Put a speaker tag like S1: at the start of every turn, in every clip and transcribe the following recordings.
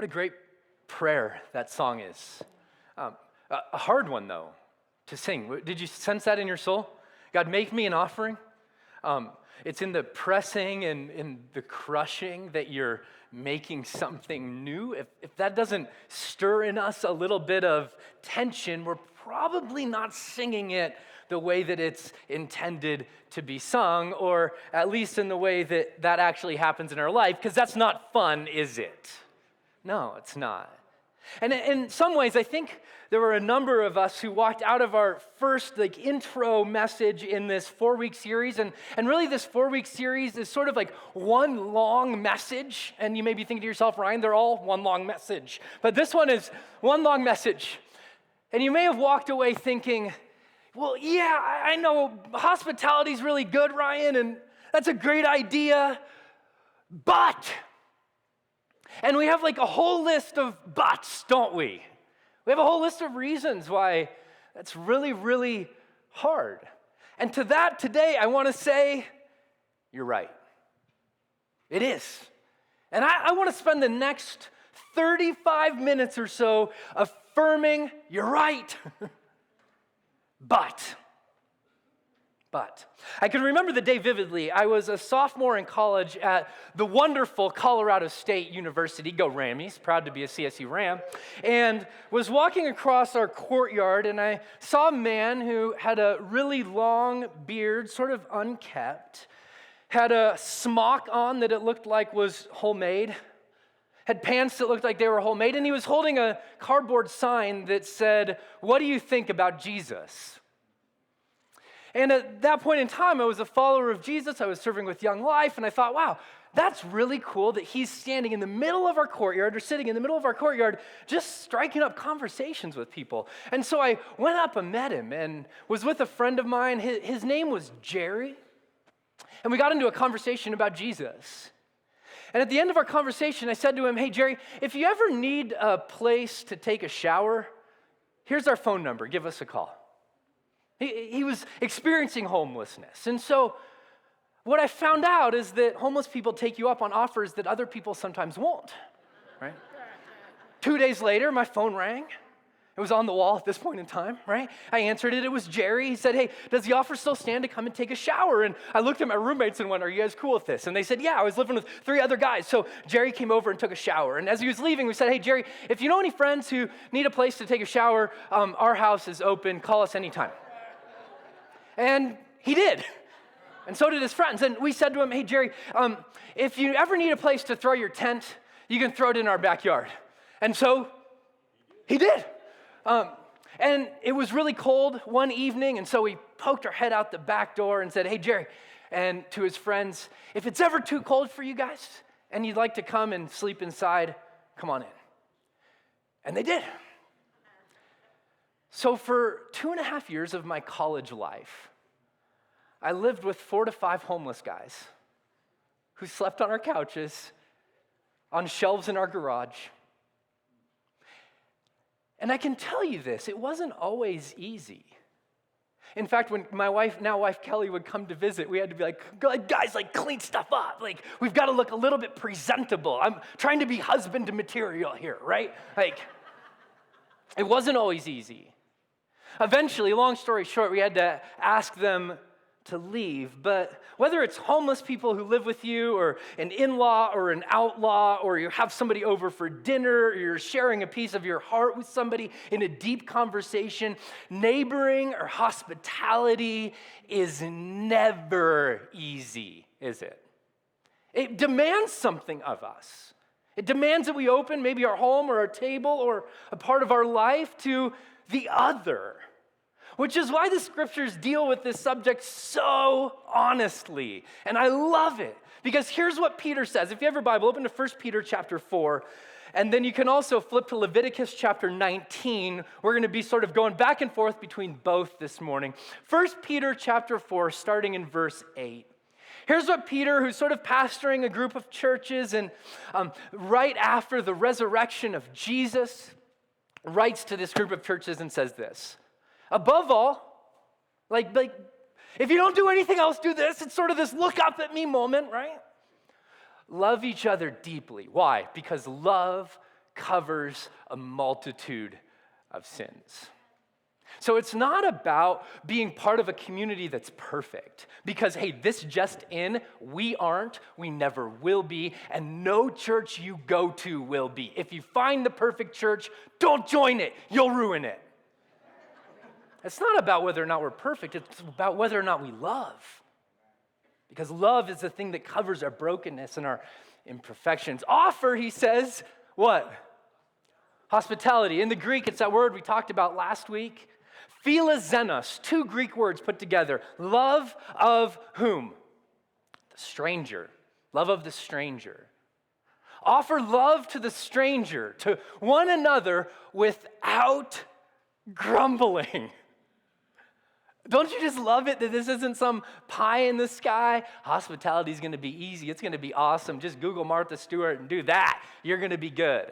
S1: What a great prayer that song is. A hard one, though, to sing. Did you sense that in your soul? God, make me an offering. It's in the pressing and in the crushing that you're making something new. If that doesn't stir in us a little bit of tension, we're probably not singing it the way that it's intended to be sung, or at least in the way that that actually happens in our life, because that's not fun, is it? No, it's not. And in some ways, I think there were a number of us who walked out of our first intro message in this 4-week series, and really this 4-week series is sort of like one long message, and you may be thinking to yourself, Ryan, they're all one long message, but this one is one long message. And you may have walked away thinking, well, yeah, I know hospitality's really good, Ryan, and that's a great idea, but... And we have a whole list of buts, don't we? We have a whole list of reasons why that's really, really hard. And to that today, I want to say, you're right. It is. And I want to spend the next 35 minutes or so affirming, you're right. But I can remember the day vividly. I was a sophomore in college at the wonderful Colorado State University, go Rammies, proud to be a CSU Ram, and was walking across our courtyard, and I saw a man who had a really long beard, sort of unkept, had a smock on that it looked like was homemade, had pants that looked like they were homemade, and he was holding a cardboard sign that said, "What do you think about Jesus?" And at that point in time, I was a follower of Jesus. I was serving with Young Life, and I thought, wow, that's really cool that he's standing in the middle of our courtyard or sitting in the middle of our courtyard just striking up conversations with people. And so I went up and met him and was with a friend of mine. His name was Jerry, and we got into a conversation about Jesus. And at the end of our conversation, I said to him, hey, Jerry, if you ever need a place to take a shower, here's our phone number. Give us a call. He was experiencing homelessness. And so what I found out is that homeless people take you up on offers that other people sometimes won't, right? 2 days later, my phone rang. It was on the wall at this point in time, right? I answered it. It was Jerry. He said, hey, does the offer still stand to come and take a shower? And I looked at my roommates and went, are you guys cool with this? And they said, yeah, I was living with 3 other guys. So Jerry came over and took a shower. And as he was leaving, we said, hey, Jerry, if you know any friends who need a place to take a shower, our house is open. Call us anytime. And he did. And so did his friends. And we said to him, hey, Jerry, if you ever need a place to throw your tent, you can throw it in our backyard. And so he did. And it was really cold one evening, and so we poked our head out the back door and said, hey, Jerry, and to his friends, if it's ever too cold for you guys and you'd like to come and sleep inside, come on in. And they did. So for 2.5 years of my college life, I lived with 4 to 5 homeless guys who slept on our couches, on shelves in our garage. And I can tell you this, it wasn't always easy. In fact, when my wife Kelly would come to visit, we had to be like, guys, clean stuff up. We've got to look a little bit presentable. I'm trying to be husband material here, right? It wasn't always easy. Eventually, long story short, we had to ask them to leave. But whether it's homeless people who live with you, or an in-law or an outlaw, or you have somebody over for dinner, or you're sharing a piece of your heart with somebody in a deep conversation, neighboring or hospitality is never easy, is it? It demands something of us. It demands that we open maybe our home or our table or a part of our life to the other, which is why the scriptures deal with this subject so honestly. And I love it, because here's what Peter says. If you have your Bible, open to 1 Peter chapter 4, and then you can also flip to Leviticus chapter 19. We're going to be sort of going back and forth between both this morning. 1 Peter chapter 4, starting in verse 8. Here's what Peter, who's sort of pastoring a group of churches, and right after the resurrection of Jesus, writes to this group of churches and says this: above all, if you don't do anything else, do this. It's sort of this look up at me moment, right? Love each other deeply. Why? Because love covers a multitude of sins. So it's not about being part of a community that's perfect. Because, hey, this just in, we aren't, we never will be, and no church you go to will be. If you find the perfect church, don't join it. You'll ruin it. It's not about whether or not we're perfect. It's about whether or not we love. Because love is the thing that covers our brokenness and our imperfections. Offer, he says, what? Hospitality. In the Greek, it's that word we talked about last week. Philoxenos, two Greek words put together. Love of whom? The stranger. Love of the stranger. Offer love to the stranger, to one another without grumbling. Don't you just love it that this isn't some pie in the sky? Hospitality is going to be easy. It's going to be awesome. Just Google Martha Stewart and do that. You're going to be good.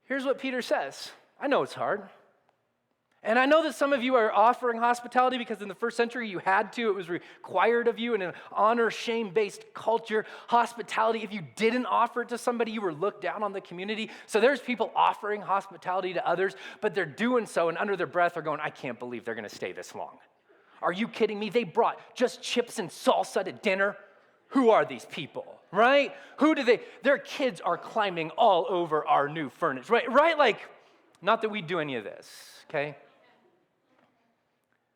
S1: Here's what Peter says. I know it's hard. And I know that some of you are offering hospitality because in the first century you had to. It was required of you in an honor, shame-based culture. Hospitality, if you didn't offer it to somebody, you were looked down on the community. So there's people offering hospitality to others, but they're doing so and under their breath are going, I can't believe they're going to stay this long. Are you kidding me? They brought just chips and salsa to dinner. Who are these people, right? Their kids are climbing all over our new furniture, right? Like, not that we do any of this, okay?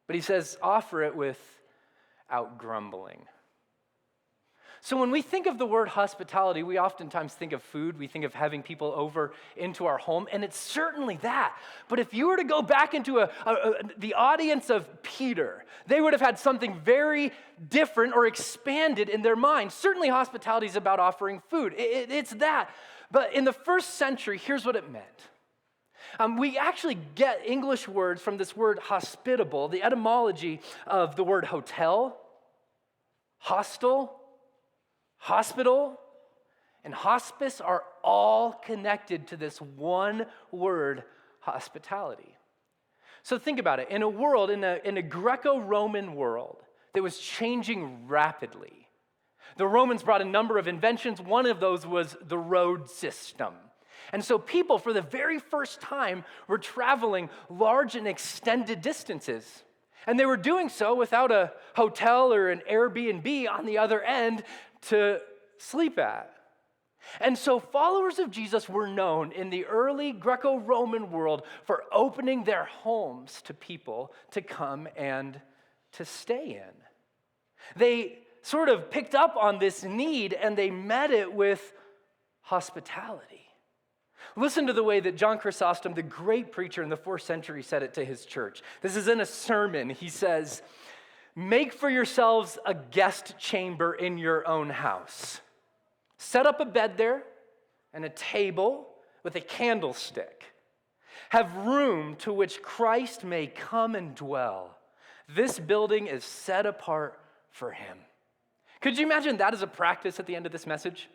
S1: But he says, offer it without grumbling. So when we think of the word hospitality, we oftentimes think of food. We think of having people over into our home, and it's certainly that. But if you were to go back into the audience of Peter, they would have had something very different or expanded in their mind. Certainly hospitality is about offering food. It's that. But in the first century, here's what it meant. We actually get English words from this word hospitable, the etymology of the word hotel, hostel, hospital, and hospice are all connected to this one word, hospitality. So think about it. In a world, in a Greco-Roman world that was changing rapidly, the Romans brought a number of inventions. One of those was the road system. And so people, for the very first time, were traveling large and extended distances. And they were doing so without a hotel or an Airbnb on the other end to sleep at. And so followers of Jesus were known in the early Greco-Roman world for opening their homes to people to come and to stay in. They sort of picked up on this need and they met it with hospitality. Listen to the way that John Chrysostom, the great preacher in the 4th century, said it to his church. This is in a sermon. He says, make for yourselves a guest chamber in your own house. Set up a bed there and a table with a candlestick. Have room to which Christ may come and dwell. This building is set apart for him. Could you imagine that as a practice at the end of this message?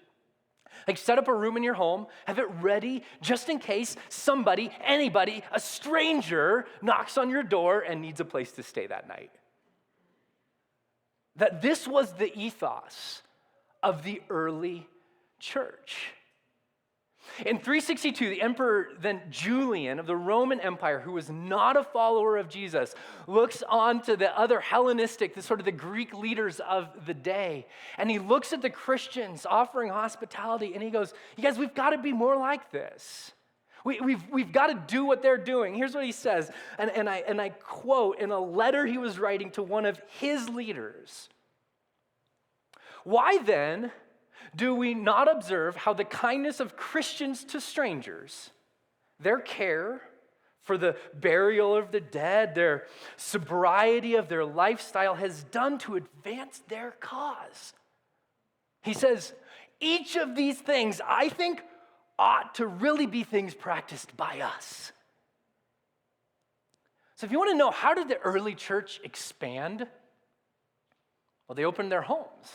S1: Like set up a room in your home, have it ready just in case somebody, anybody, a stranger knocks on your door and needs a place to stay that night. That this was the ethos of the early church. In 362, the emperor then Julian of the Roman Empire, who was not a follower of Jesus, looks on to the other Hellenistic, the Greek leaders of the day, and he looks at the Christians offering hospitality, and he goes, you guys, we've got to be more like this. We've got to do what they're doing. Here's what he says, and I quote in a letter he was writing to one of his leaders. Why then do we not observe how the kindness of Christians to strangers, their care for the burial of the dead, their sobriety of their lifestyle has done to advance their cause? He says, each of these things, I think, ought to really be things practiced by us. So if you want to know, how did the early church expand? Well, they opened their homes.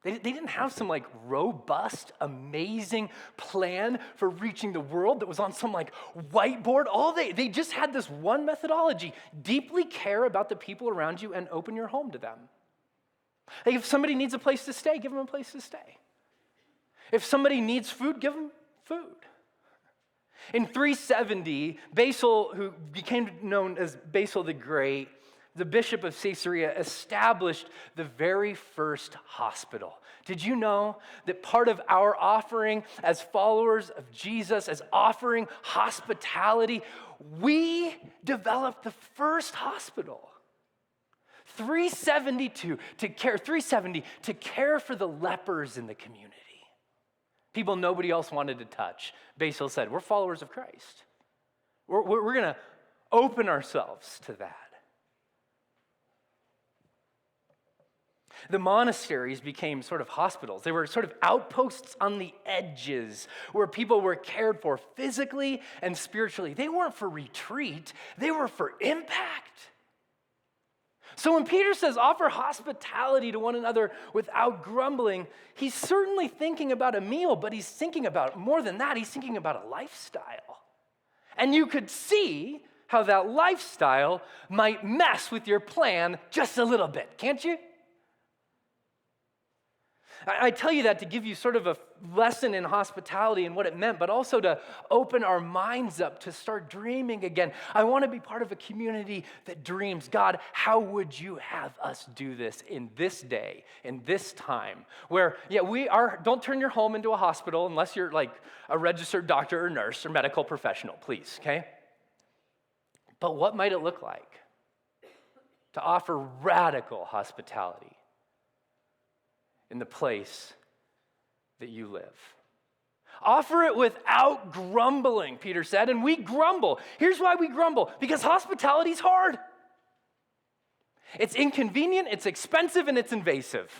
S1: They didn't have some robust, amazing plan for reaching the world that was on some whiteboard. They just had this one methodology. Deeply care about the people around you and open your home to them. If somebody needs a place to stay, give them a place to stay. If somebody needs food, give them food. In 370, Basil, who became known as Basil the Great, the bishop of Caesarea, established the very first hospital. Did you know that part of our offering as followers of Jesus, as offering hospitality, we developed the first hospital? 370 to care for the lepers in the community. People nobody else wanted to touch. Basil said, we're followers of Christ. We're going to open ourselves to that. The monasteries became sort of hospitals. They were sort of outposts on the edges where people were cared for physically and spiritually. They weren't for retreat. They were for impact. So when Peter says offer hospitality to one another without grumbling, he's certainly thinking about a meal, but he's thinking about more than that. He's thinking about a lifestyle. And you could see how that lifestyle might mess with your plan just a little bit, can't you? I tell you that to give you sort of a lesson in hospitality and what it meant, but also to open our minds up to start dreaming again. I want to be part of a community that dreams. God, how would you have us do this in this day, in this time? Where, don't turn your home into a hospital unless you're like a registered doctor or nurse or medical professional, please, okay? But what might it look like to offer radical hospitality in the place that you live? Offer it without grumbling, Peter said, and we grumble. Here's why we grumble, because hospitality is hard. It's inconvenient, it's expensive, and it's invasive.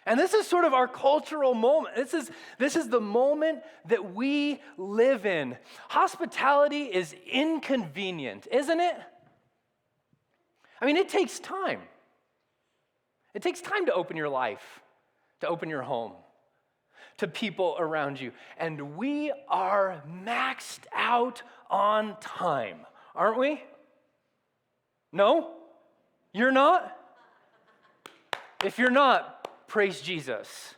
S1: And this is sort of our cultural moment. This is the moment that we live in. Hospitality is inconvenient, isn't it? I mean, it takes time. It takes time to open your life, to open your home, to people around you. And we are maxed out on time, aren't we? No? You're not? If you're not, praise Jesus.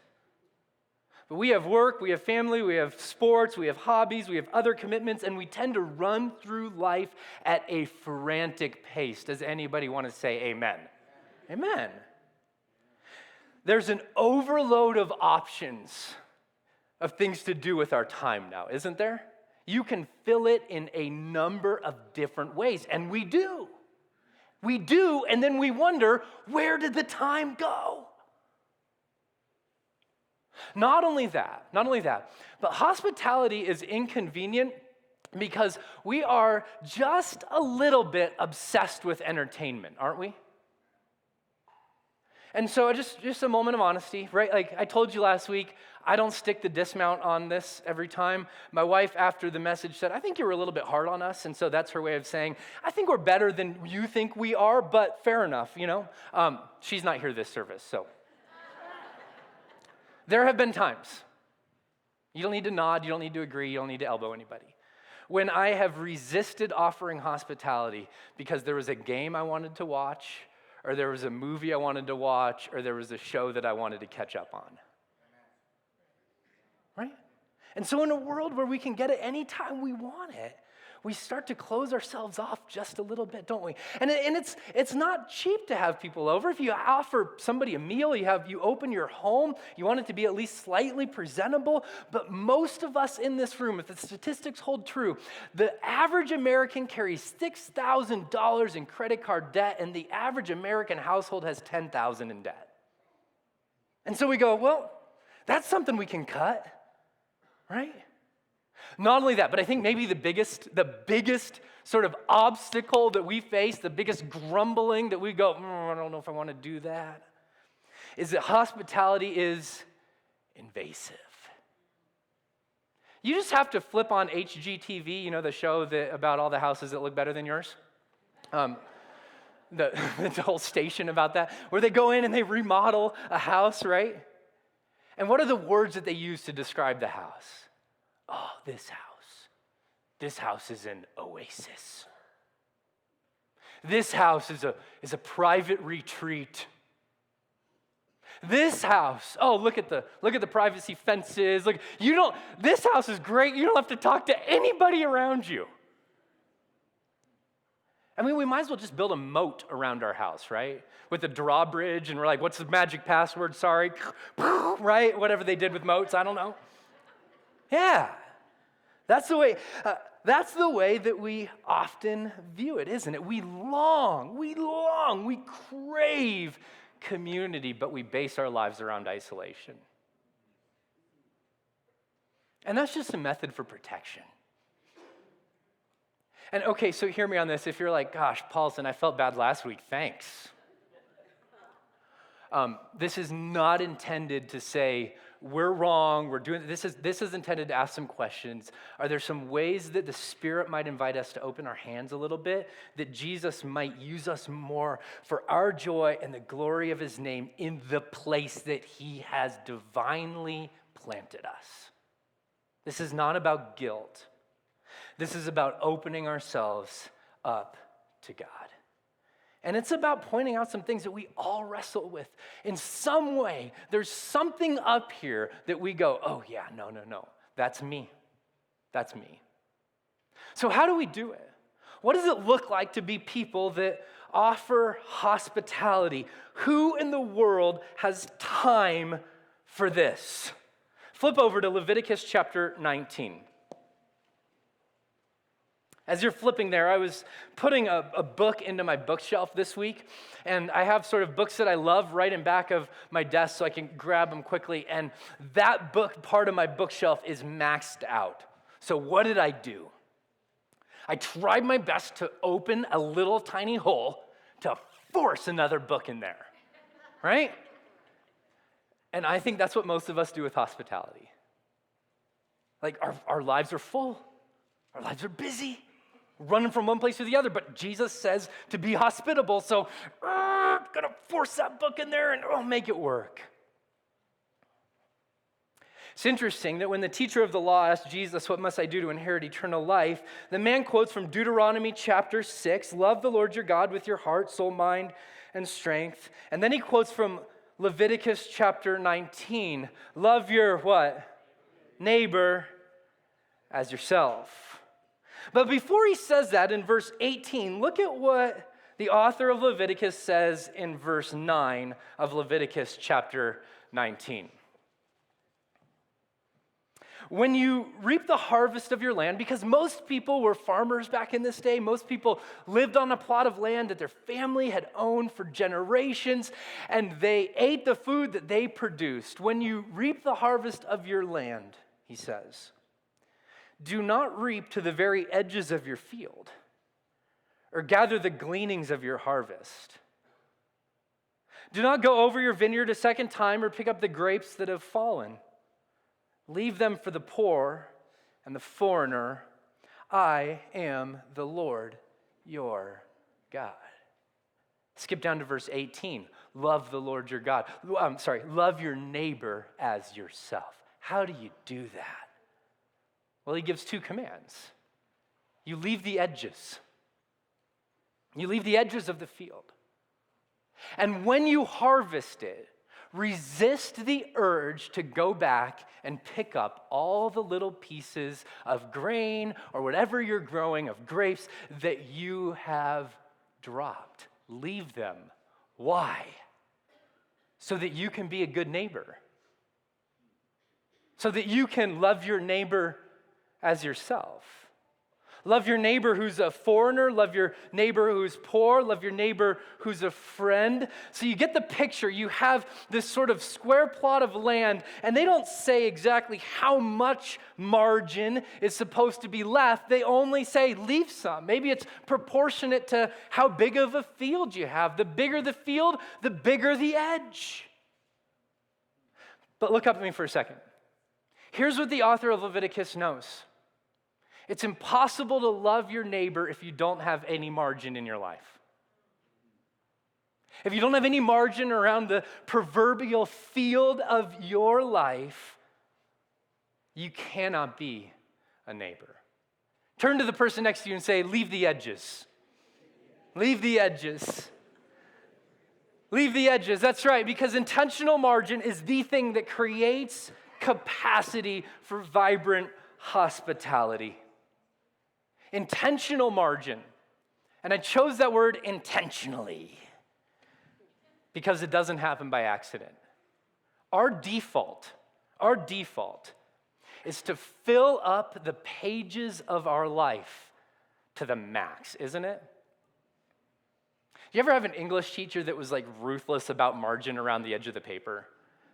S1: But we have work, we have family, we have sports, we have hobbies, we have other commitments, and we tend to run through life at a frantic pace. Does anybody want to say amen? Amen. There's an overload of options of things to do with our time now, isn't there? You can fill it in a number of different ways, and we do. We do, and then we wonder, where did the time go? Not only that, but hospitality is inconvenient because we are just a little bit obsessed with entertainment, aren't we? And so just a moment of honesty, right? Like I told you last week, I don't stick the dismount on this every time. My wife, after the message, said, I think you were a little bit hard on us. And so that's her way of saying, I think we're better than you think we are, but fair enough, you know? She's not here this service, so. There have been times, you don't need to nod, you don't need to agree, you don't need to elbow anybody, when I have resisted offering hospitality because there was a game I wanted to watch, or there was a movie I wanted to watch, or there was a show that I wanted to catch up on. Right? And so in a world where we can get it anytime we want it, we start to close ourselves off just a little bit, don't we? And it's not cheap to have people over. If you offer somebody a meal, you open your home, you want it to be at least slightly presentable. But most of us in this room, if the statistics hold true, the average American carries $6,000 in credit card debt, and the average American household has $10,000 in debt. And so we go, well, that's something we can cut, right? Not only that, but I think maybe the biggest sort of obstacle that we face, the biggest grumbling that we go, I don't know if I want to do that, is that hospitality is invasive. You just have to flip on HGTV, you know, the show about all the houses that look better than yours. The whole station about that, where they go in and they remodel a house, right? And what are the words that they use to describe the house? Oh, this house is an oasis. This house is a private retreat. This house, oh, look at the privacy fences. Look, this house is great. You don't have to talk to anybody around you. I mean, we might as well just build a moat around our house, right? With a drawbridge, and we're like, what's the magic password? Sorry, right? Whatever they did with moats, I don't know. Yeah, that's the way that we often view it, isn't it? We crave community, but we base our lives around isolation. And that's just a method for protection. And okay, so hear me on this. If you're like, gosh, Paulson, I felt bad last week, thanks. This is not intended to say, we're wrong, we're doing this. This is intended to ask some questions. Are there some ways that the Spirit might invite us to open our hands a little bit, that Jesus might use us more for our joy and the glory of his name in the place that he has divinely planted us? This is not about guilt. This is about opening ourselves up to God. And it's about pointing out some things that we all wrestle with. In some way, there's something up here that we go, oh yeah, no, that's me. That's me. So how do we do it? What does it look like to be people that offer hospitality? Who in the world has time for this? Flip over to Leviticus chapter 19. As you're flipping there, I was putting a book into my bookshelf this week, and I have sort of books that I love right in back of my desk so I can grab them quickly, and that book part of my bookshelf is maxed out. So what did I do? I tried my best to open a little tiny hole to force another book in there, right? And I think that's what most of us do with hospitality. Like our lives are full, our lives are busy, running from one place to the other, but Jesus says to be hospitable, so I'm gonna force that book in there and make it work. It's interesting that when the teacher of the law asked Jesus, what must I do to inherit eternal life? The man quotes from Deuteronomy chapter 6, love the Lord your God with your heart, soul, mind, and strength. And then he quotes from Leviticus chapter 19, love your what? Neighbor as yourself. But before he says that in verse 18, look at what the author of Leviticus says in verse 9 of Leviticus chapter 19. When you reap the harvest of your land, because most people were farmers back in this day, most people lived on a plot of land that their family had owned for generations, and they ate the food that they produced. When you reap the harvest of your land, he says, do not reap to the very edges of your field, or gather the gleanings of your harvest. Do not go over your vineyard a second time or pick up the grapes that have fallen. Leave them for the poor and the foreigner. I am the Lord your God. Skip down to verse 18. Love the Lord your God. Love your neighbor as yourself. How do you do that? Well, he gives two commands. You leave the edges. You leave the edges of the field. And when you harvest it, resist the urge to go back and pick up all the little pieces of grain or whatever you're growing, of grapes, that you have dropped. Leave them. Why? So that you can be a good neighbor. So that you can love your neighbor as yourself. Love your neighbor who's a foreigner, love your neighbor who's poor, love your neighbor who's a friend. So you get the picture. You have this sort of square plot of land, and they don't say exactly how much margin is supposed to be left. They only say leave some. Maybe it's proportionate to how big of a field you have. The bigger the field, the bigger the edge. But look up at me for a second. Here's what the author of Leviticus knows. It's impossible to love your neighbor if you don't have any margin in your life. If you don't have any margin around the proverbial field of your life, you cannot be a neighbor. Turn to the person next to you and say, leave the edges. Leave the edges. Leave the edges, that's right, because intentional margin is the thing that creates capacity for vibrant hospitality. Intentional margin. And I chose that word intentionally because it doesn't happen by accident. Our default is to fill up the pages of our life to the max, isn't it? You ever have an English teacher that was like ruthless about margin around the edge of the paper?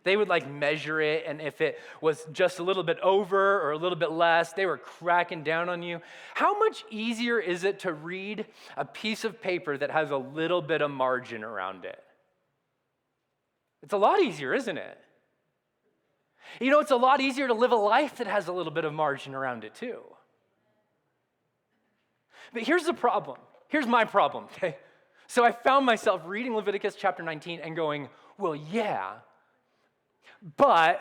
S1: They would like measure it, and if it was just a little bit over or a little bit less, they were cracking down on you. How much easier is it to read a piece of paper that has a little bit of margin around it? It's a lot easier, isn't it? You know, it's a lot easier to live a life that has a little bit of margin around it too. But here's the problem. Here's my problem, okay? So I found myself reading Leviticus chapter 19 and going, well, yeah, but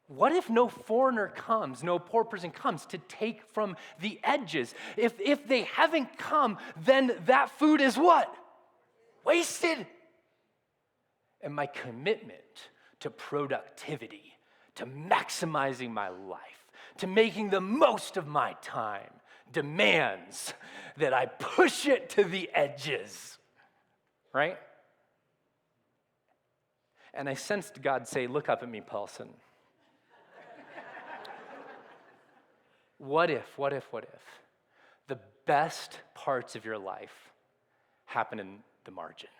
S1: what if no foreigner comes, no poor person comes to take from the edges? If they haven't come, then that food is what? Wasted. And my commitment to productivity, to maximizing my life, to making the most of my time demands that I push it to the edges, right? And I sensed God say, look up at me, Paulson. What if the best parts of your life happen in the margins?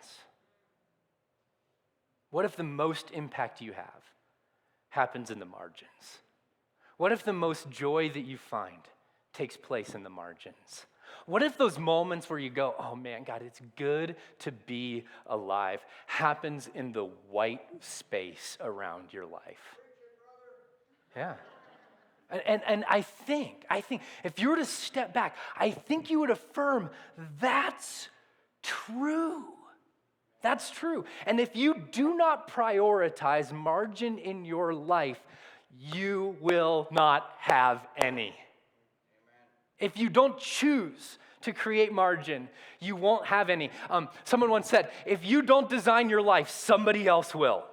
S1: What if the most impact you have happens in the margins? What if the most joy that you find takes place in the margins? What if those moments where you go, oh man, God, it's good to be alive, happens in the white space around your life? Yeah. And I think, if you were to step back, I think you would affirm that's true. That's true. And if you do not prioritize margin in your life, you will not have any. If you don't choose to create margin, you won't have any. Someone once said, if you don't design your life, somebody else will.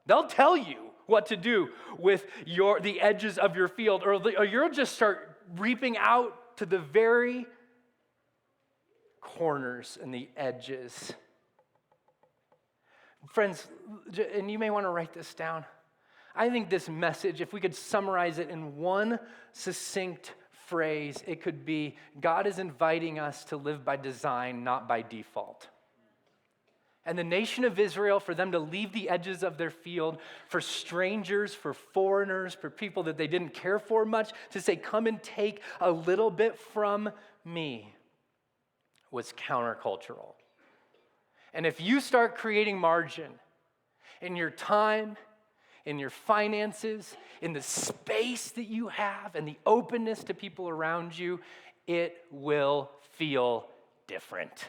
S1: They'll tell you what to do with the edges of your field, or you'll just start reaping out to the very corners and the edges. Friends, and you may want to write this down. I think this message, if we could summarize it in one succinct phrase, it could be, God is inviting us to live by design, not by default. And the nation of Israel, for them to leave the edges of their field, for strangers, for foreigners, for people that they didn't care for much, to say, come and take a little bit from me, was countercultural. And if you start creating margin in your time, in your finances, in the space that you have, and the openness to people around you, it will feel different.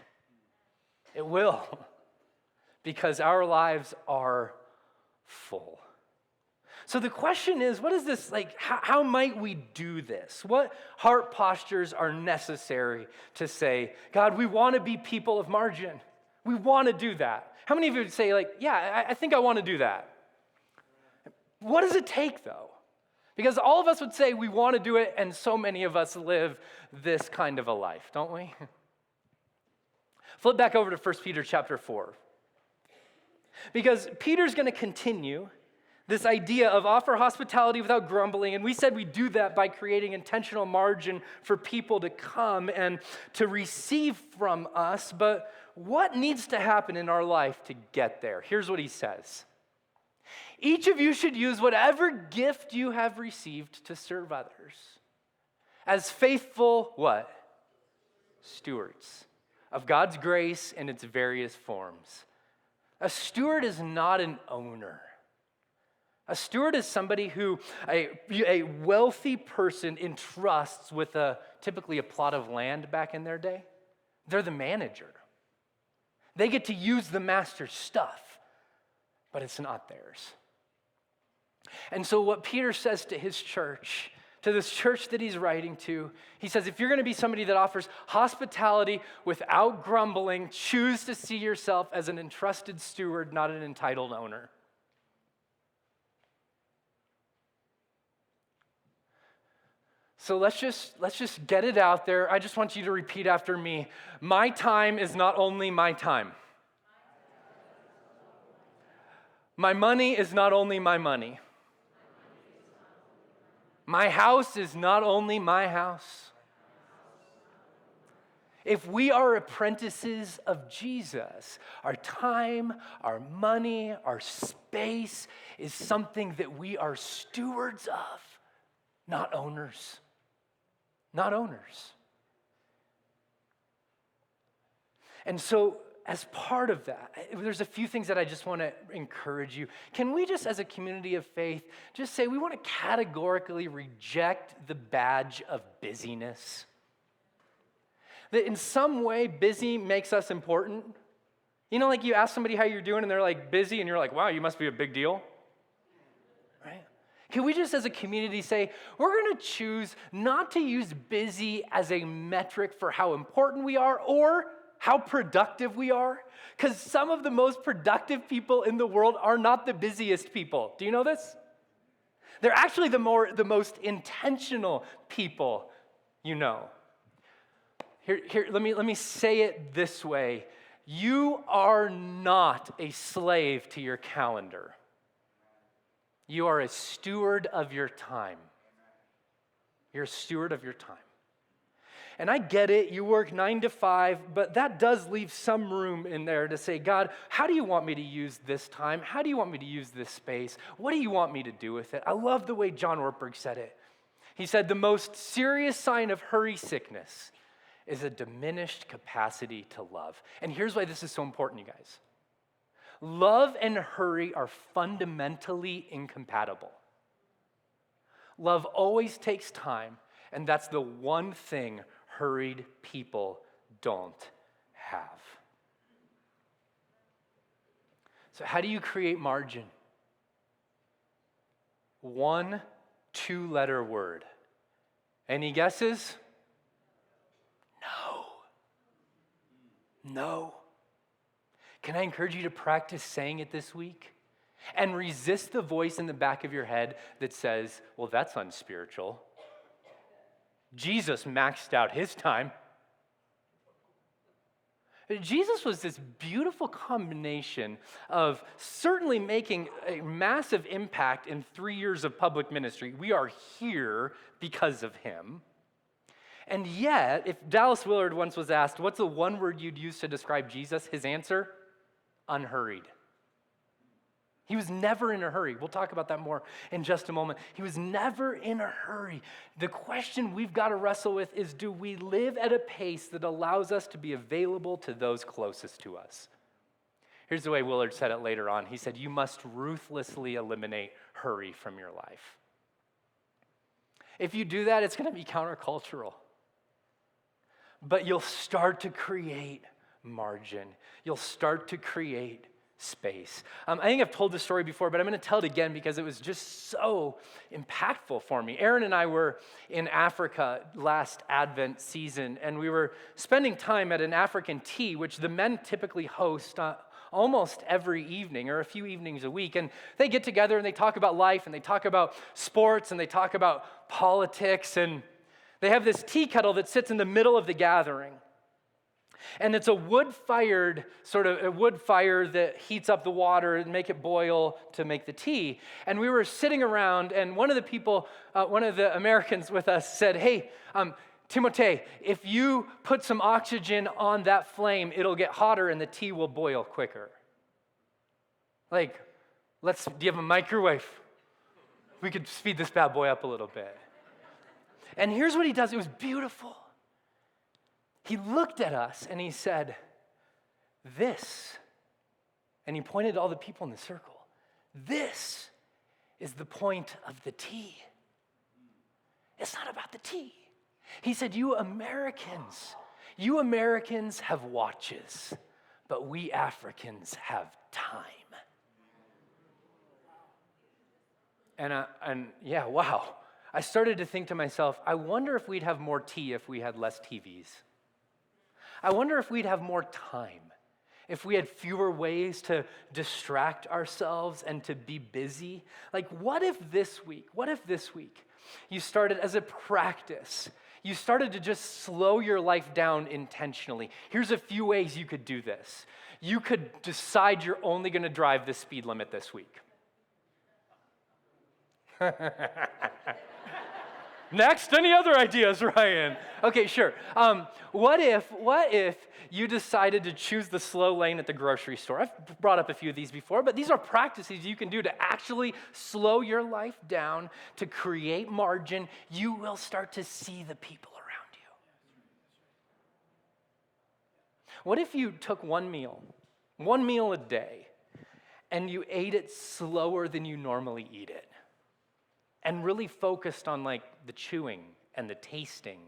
S1: It will. Because our lives are full. So the question is, what is this like? How might we do this? What heart postures are necessary to say, God, we want to be people of margin. We want to do that. How many of you would say, like, yeah, I think I want to do that? What does it take, though? Because all of us would say we want to do it, and so many of us live this kind of a life, don't we? Flip back over to 1 Peter chapter 4. Because Peter's going to continue this idea of offer hospitality without grumbling, and we said we do that by creating intentional margin for people to come and to receive from us, but what needs to happen in our life to get there? Here's what he says. Each of you should use whatever gift you have received to serve others as faithful, what? Stewards of God's grace in its various forms. A steward is not an owner. A steward is somebody who a wealthy person entrusts with typically a plot of land back in their day. They're the manager. They get to use the master's stuff, but it's not theirs. And so what Peter says to his church to this church that he's writing to. He says, if you're going to be somebody that offers hospitality without grumbling, choose to see yourself as an entrusted steward, not an entitled owner. So let's just get it out there. I just want you to repeat after me. My time is not only my time. My money is not only my money. My house is not only my house. If we are apprentices of Jesus, our time, our money, our space is something that we are stewards of, not owners. Not owners. And so, as part of that, there's a few things that I just want to encourage you. Can we just, as a community of faith, just say we want to categorically reject the badge of busyness? That in some way, busy makes us important. You know, like you ask somebody how you're doing and they're like busy and you're like, wow, you must be a big deal. Right? Can we just as a community say, we're going to choose not to use busy as a metric for how important we are or how productive we are? Because some of the most productive people in the world are not the busiest people. Do you know this? They're actually the most intentional people you know. Here, let me say it this way. You are not a slave to your calendar. You are a steward of your time. You're a steward of your time. And I get it, you work 9 to 5, but that does leave some room in there to say, God, how do you want me to use this time? How do you want me to use this space? What do you want me to do with it? I love the way John Ortberg said it. He said, the most serious sign of hurry sickness is a diminished capacity to love. And here's why this is so important, you guys. Love and hurry are fundamentally incompatible. Love always takes time, and that's the one thing hurried people don't have. So how do you create margin? 1 2-letter word. Any guesses? No. Can I encourage you to practice saying it this week? And resist the voice in the back of your head that says, well, that's unspiritual. Jesus maxed out his time. Jesus was this beautiful combination of certainly making a massive impact in 3 years of public ministry. We are here because of him. And yet, if Dallas Willard once was asked, what's the one word you'd use to describe Jesus? His answer, unhurried. He was never in a hurry. We'll talk about that more in just a moment. He was never in a hurry. The question we've got to wrestle with is, do we live at a pace that allows us to be available to those closest to us? Here's the way Willard said it later on. He said, you must ruthlessly eliminate hurry from your life. If you do that, it's going to be countercultural. But you'll start to create margin. You'll start to create space. I think I've told this story before, but I'm going to tell it again because it was just so impactful for me. Aaron and I were in Africa last Advent season, and we were spending time at an African tea, which the men typically host almost every evening or a few evenings a week. And they get together and they talk about life and they talk about sports and they talk about politics. And they have this tea kettle that sits in the middle of the gathering. And it's a wood fire that heats up the water and make it boil to make the tea. And we were sitting around, and one of the Americans with us said, hey, Timothée, if you put some oxygen on that flame, it'll get hotter and the tea will boil quicker. Do you have a microwave? We could speed this bad boy up a little bit. And here's what he does. It was beautiful. He looked at us and he said, this, and he pointed to all the people in the circle, this is the point of the tea. It's not about the tea. He said, you Americans have watches, but we Africans have time. And yeah, wow. I started to think to myself, I wonder if we'd have more tea if we had less TVs. I wonder if we'd have more time, if we had fewer ways to distract ourselves and to be busy. Like, what if this week you started as a practice, you started to just slow your life down intentionally? Here's a few ways you could do this. You could decide you're only going to drive the speed limit this week. Next, any other ideas, Ryan? Okay, sure. What if you decided to choose the slow lane at the grocery store? I've brought up a few of these before, but these are practices you can do to actually slow your life down, to create margin. You will start to see the people around you. What if you took one meal a day, and you ate it slower than you normally eat it? And really focused on like the chewing and the tasting.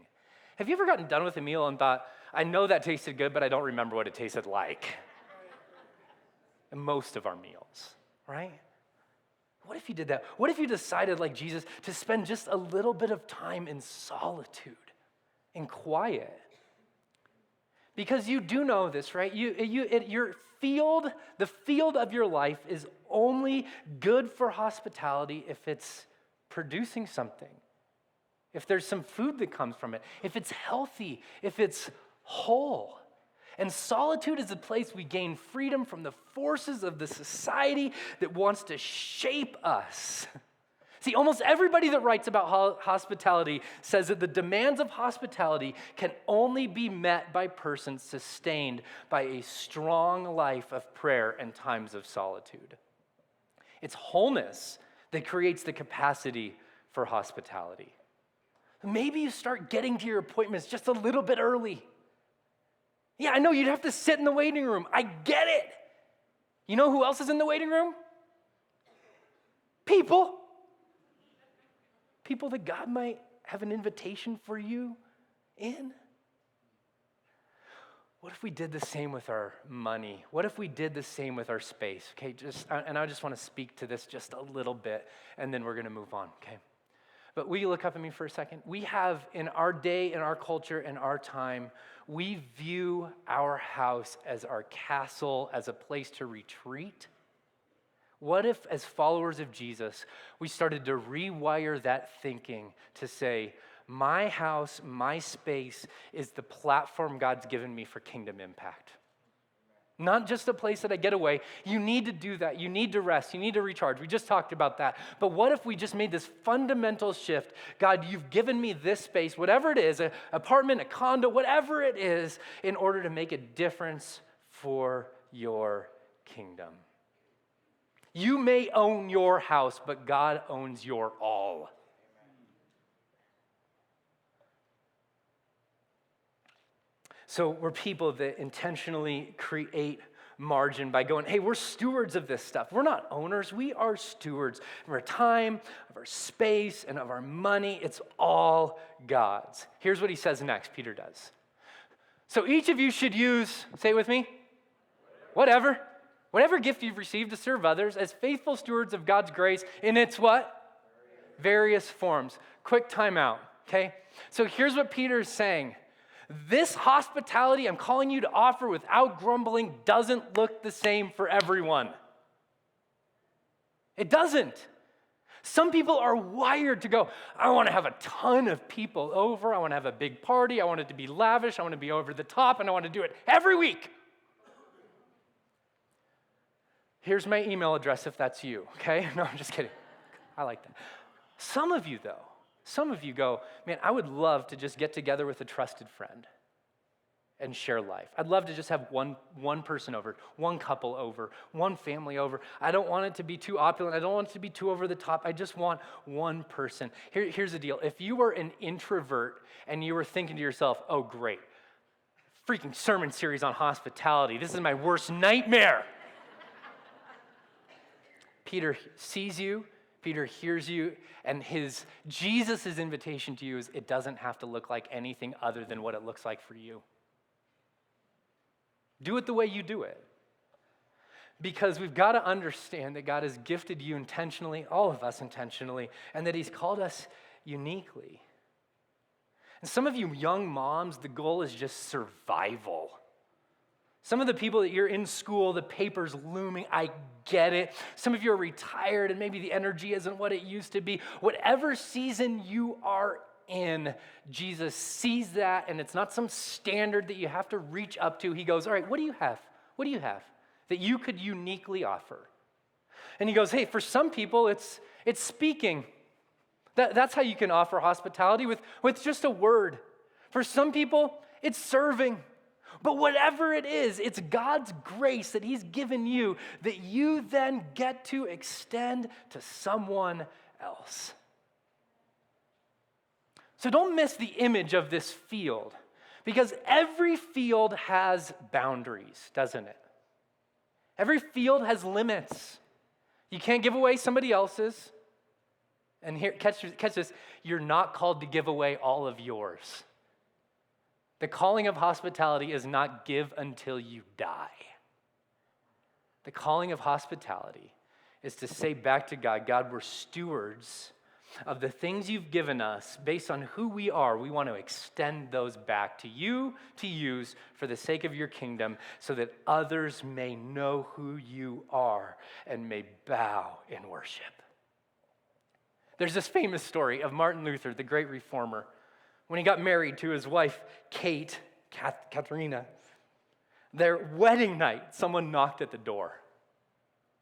S1: Have you ever gotten done with a meal and thought, I know that tasted good, but I don't remember what it tasted like? And most of our meals, right? What if you did that? What if you decided, like Jesus, to spend just a little bit of time in solitude, in quiet? Because you do know this, right? The field of your life is only good for hospitality if it's producing something, if there's some food that comes from it, if it's healthy, if it's whole. And solitude is a place we gain freedom from the forces of the society that wants to shape us. See, almost everybody that writes about hospitality says that the demands of hospitality can only be met by persons sustained by a strong life of prayer and times of solitude. It's wholeness that creates the capacity for hospitality. Maybe you start getting to your appointments just a little bit early. Yeah, I know you'd have to sit in the waiting room. I get it. You know who else is in the waiting room? People. People that God might have an invitation for you in. What if we did the same with our money? What if we did the same with our space? Okay, I just want to speak to this just a little bit, and then we're going to move on, okay? But will you look up at me for a second? We have, in our day, in our culture, in our time, we view our house as our castle, as a place to retreat. What if, as followers of Jesus, we started to rewire that thinking to say, my house, my space is the platform God's given me for kingdom impact. Not just a place that I get away. You need to do that. You need to rest. You need to recharge. We just talked about that. But what if we just made this fundamental shift? God, you've given me this space, whatever it is, an apartment, a condo, whatever it is, in order to make a difference for your kingdom. You may own your house, but God owns your all. So we're people that intentionally create margin by going, hey, we're stewards of this stuff. We're not owners. We are stewards of our time, of our space, and of our money. It's all God's. Here's what he says next, Peter does. So each of you should use, say it with me, whatever gift you've received to serve others as faithful stewards of God's grace in its what? Various forms. Quick timeout, okay? So here's what Peter is saying. This hospitality I'm calling you to offer without grumbling doesn't look the same for everyone. It doesn't. Some people are wired to go, I want to have a ton of people over. I want to have a big party. I want it to be lavish. I want to be over the top, and I want to do it every week. Here's my email address if that's you, okay? No, I'm just kidding. I like that. Some of you go, man, I would love to just get together with a trusted friend and share life. I'd love to just have one person over, one couple over, one family over. I don't want it to be too opulent. I don't want it to be too over the top. I just want one person. Here's the deal. If you were an introvert and you were thinking to yourself, oh, great, freaking sermon series on hospitality. This is my worst nightmare. Peter sees you. Peter hears you, and Jesus' invitation to you is it doesn't have to look like anything other than what it looks like for you. Do it the way you do it. Because we've got to understand that God has gifted you intentionally, all of us intentionally, and that he's called us uniquely. And some of you young moms, the goal is just survival. Some of the people that you're in school, the paper's looming, I get it. Some of you are retired and maybe the energy isn't what it used to be. Whatever season you are in, Jesus sees that, and it's not some standard that you have to reach up to. He goes, all right, what do you have? What do you have that you could uniquely offer? And he goes, hey, for some people, it's speaking. That's how you can offer hospitality with just a word. For some people, it's serving. But whatever it is, it's God's grace that he's given you that you then get to extend to someone else. So don't miss the image of this field, because every field has boundaries, doesn't it? Every field has limits. You can't give away somebody else's. And here, catch this, you're not called to give away all of yours. The calling of hospitality is not give until you die. The calling of hospitality is to say back to God, God, we're stewards of the things you've given us based on who we are. We want to extend those back to you to use for the sake of your kingdom so that others may know who you are and may bow in worship. There's this famous story of Martin Luther, the great reformer. When he got married to his wife, Katharina, their wedding night, someone knocked at the door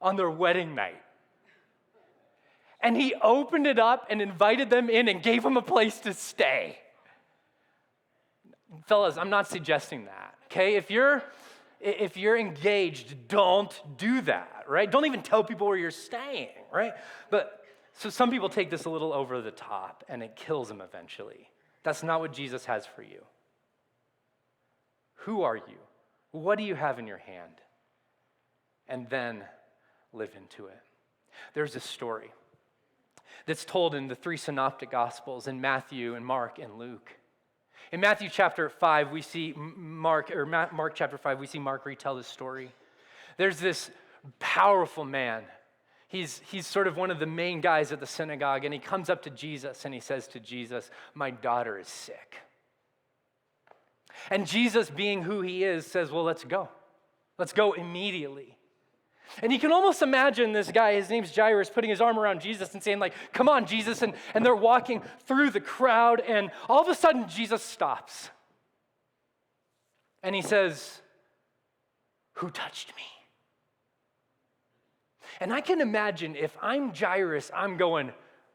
S1: on their wedding night. And he opened it up and invited them in and gave them a place to stay. Fellas, I'm not suggesting that, okay? If you're engaged, don't do that, right? Don't even tell people where you're staying, right? So some people take this a little over the top and it kills them eventually. That's not what Jesus has for you. Who are you? What do you have in your hand? And then live into it. There's a story that's told in the three synoptic gospels, in Matthew and Mark and Luke. In Matthew chapter 5, we see Mark chapter 5, we see Mark retell this story. There's this powerful man. He's sort of one of the main guys at the synagogue, and he comes up to Jesus and he says to Jesus, my daughter is sick. And Jesus, being who he is, says, well, let's go. Let's go immediately. And you can almost imagine this guy, his name's Jairus, putting his arm around Jesus and saying like, come on, Jesus. And they're walking through the crowd, and all of a sudden Jesus stops. And he says, who touched me? And I can imagine if I'm Jairus, I'm going,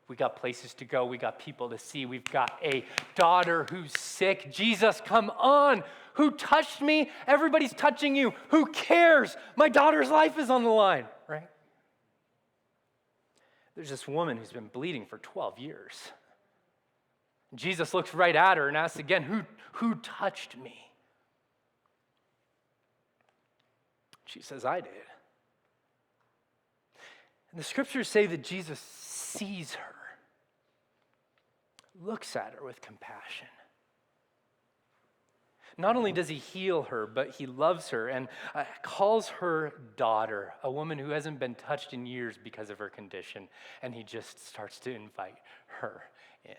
S1: we got places to go, we got people to see, we've got a daughter who's sick. Jesus, come on. Who touched me? Everybody's touching you. Who cares? My daughter's life is on the line, right? There's this woman who's been bleeding for 12 years. Jesus looks right at her and asks again, who touched me? She says, I did. And the scriptures say that Jesus sees her, looks at her with compassion. Not only does he heal her, but he loves her and calls her daughter, a woman who hasn't been touched in years because of her condition, and he just starts to invite her in.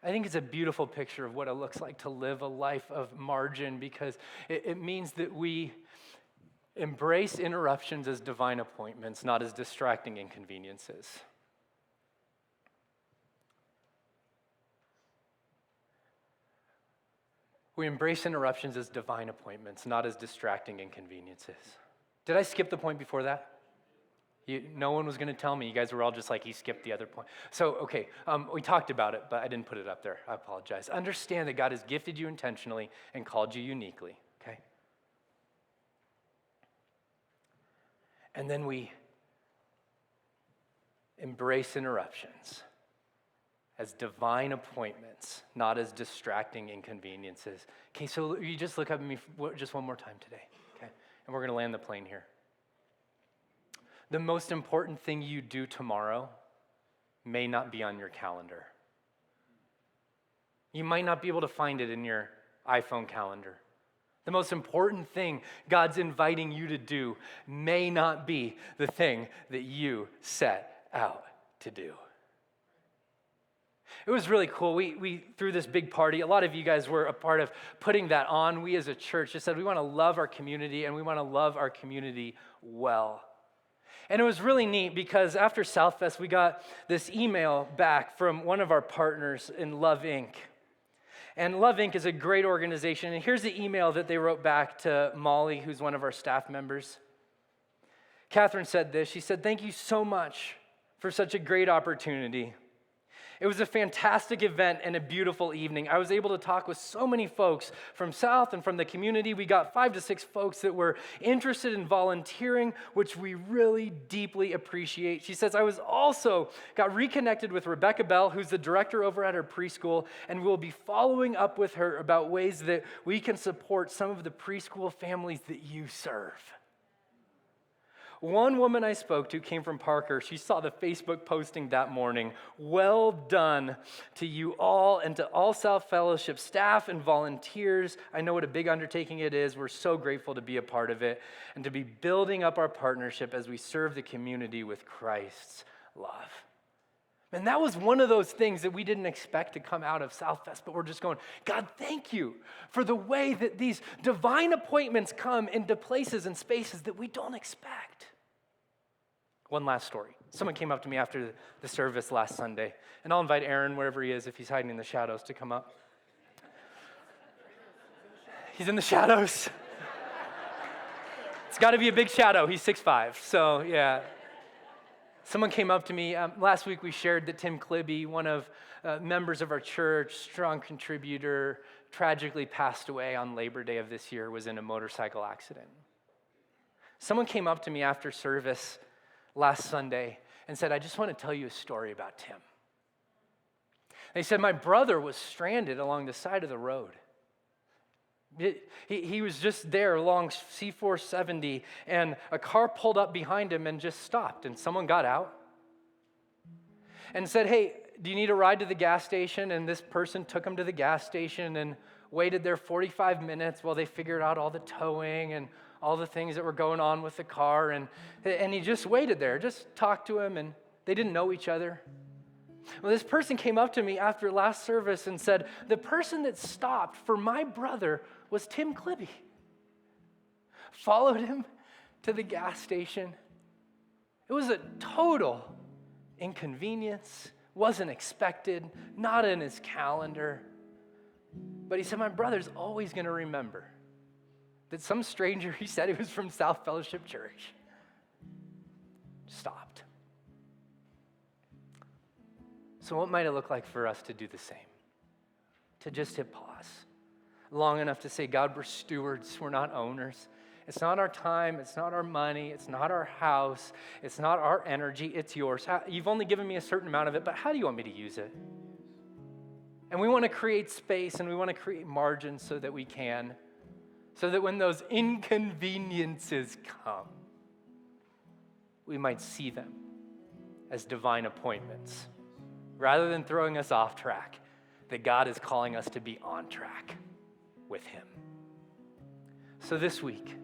S1: I think it's a beautiful picture of what it looks like to live a life of margin, because it means that we embrace interruptions as divine appointments, not as distracting inconveniences. We embrace interruptions as divine appointments, not as distracting inconveniences. Did I skip the point before that? No one was going to tell me. You guys were all just like, he skipped the other point. So, okay, we talked about it, but I didn't put it up there. I apologize. Understand that God has gifted you intentionally and called you uniquely, okay? And then we embrace interruptions as divine appointments, not as distracting inconveniences. Okay, so you just look up at me just one more time today, okay? And we're going to land the plane here. The most important thing you do tomorrow may not be on your calendar. You might not be able to find it in your iPhone calendar. The most important thing God's inviting you to do may not be the thing that you set out to do. It was really cool. We threw this big party. A lot of you guys were a part of putting that on. We as a church just said we want to love our community, and we want to love our community well. And it was really neat because after Southfest, we got this email back from one of our partners in Love Inc. And Love Inc. is a great organization. And here's the email that they wrote back to Molly, who's one of our staff members. Catherine said this. She said, "Thank you so much for such a great opportunity. It was a fantastic event and a beautiful evening. I was able to talk with so many folks from South and from the community. We got 5 to 6 folks that were interested in volunteering, which we really deeply appreciate." She says, "I was also got reconnected with Rebecca Bell, who's the director over at her preschool, and we'll be following up with her about ways that we can support some of the preschool families that you serve." One woman I spoke to came from Parker. She saw the Facebook posting that morning. "Well done to you all and to all South Fellowship staff and volunteers. I know what a big undertaking it is. We're so grateful to be a part of it and to be building up our partnership as we serve the community with Christ's love." And that was one of those things that we didn't expect to come out of Southfest, but we're just going, God, thank you for the way that these divine appointments come into places and spaces that we don't expect. One last story. Someone came up to me after the service last Sunday, and I'll invite Aaron, wherever he is, if he's hiding in the shadows, to come up. He's in the shadows. It's got to be a big shadow. He's 6'5", so yeah. Someone came up to me. Last week we shared that Tim Klibbe, one of members of our church, strong contributor, tragically passed away on Labor Day of this year, was in a motorcycle accident. Someone came up to me after service last Sunday and said, "I just want to tell you a story about Tim." They said, "My brother was stranded along the side of the road. He was just there along C-470, and a car pulled up behind him and just stopped, and someone got out and said, 'Hey, do you need a ride to the gas station?' And this person took him to the gas station and waited there 45 minutes while they figured out all the towing and all the things that were going on with the car, and he just waited there, just talked to him, and they didn't know each other. Well, this person came up to me after last service and said, the person that stopped for my brother was Tim Klibbe. Followed him to the gas station. It was a total inconvenience, wasn't expected, not in his calendar. But he said, my brother's always going to remember that some stranger, he said he was from South Fellowship Church, stopped. So what might it look like for us to do the same? To just hit pause long enough to say, God, we're stewards, we're not owners. It's not our time, it's not our money, it's not our house, it's not our energy, it's yours. You've only given me a certain amount of it, but how do you want me to use it? And we want to create space and we want to create margins so that we can, so that when those inconveniences come, we might see them as divine appointments, rather than throwing us off track, that God is calling us to be on track with Him. So this week,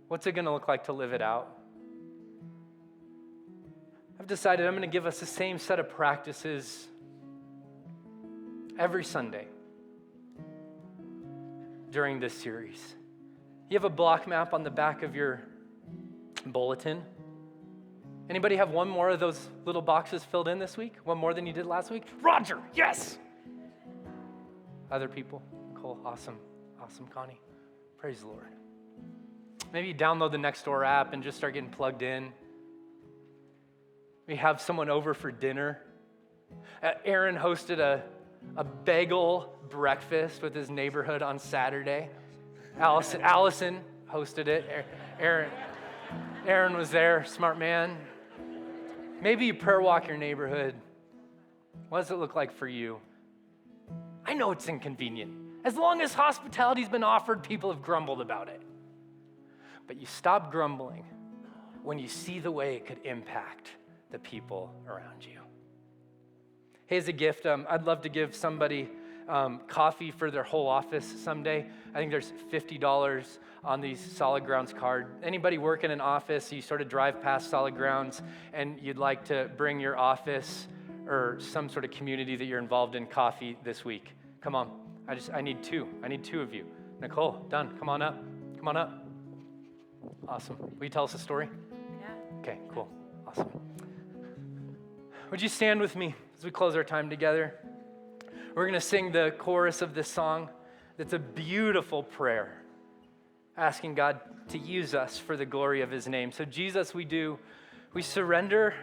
S1: what's it going to look like to live it out? I've decided I'm going to give us the same set of practices every Sunday during this series. You have a block map on the back of your bulletin. Anybody have one more of those little boxes filled in this week? One more than you did last week? Roger, yes! Other people? Cool, awesome, Connie. Praise the Lord. Maybe you download the Nextdoor app and just start getting plugged in. We have someone over for dinner. Aaron hosted a bagel breakfast with his neighborhood on Saturday. Allison hosted it. Aaron was there, smart man. Maybe you prayer walk your neighborhood. What does it look like for you? I know it's inconvenient. As long as hospitality's been offered, people have grumbled about it. But you stop grumbling when you see the way it could impact the people around you. Hey, as a gift, I'd love to give somebody coffee for their whole office someday. I think there's $50 on these Solid Grounds card. Anybody work in an office, you sort of drive past Solid Grounds and you'd like to bring your office or some sort of community that you're involved in coffee this week? Come on. I need two. I need two of you. Nicole, done. Come on up. Come on up. Awesome. Will you tell us a story?
S2: Yeah.
S1: Okay, cool. Awesome. Would you stand with me as we close our time together? We're going to sing the chorus of this song. That's a beautiful prayer, asking God to use us for the glory of his name. So Jesus, we surrender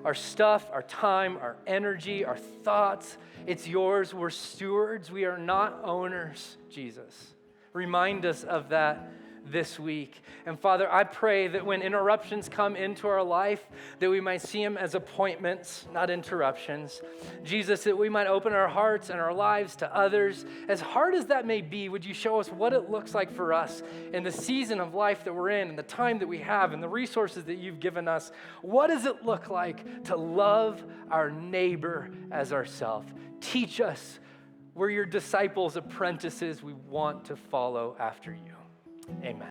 S1: our stuff, our time, our energy, our thoughts. It's yours. We're stewards. We are not owners, Jesus. Remind us of that this week. And Father, I pray that when interruptions come into our life, that we might see them as appointments, not interruptions. Jesus, that we might open our hearts and our lives to others. As hard as that may be, would you show us what it looks like for us in the season of life that we're in and the time that we have and the resources that you've given us? What does it look like to love our neighbor as ourselves? Teach us. We're your disciples, apprentices. We want to follow after you. Amen.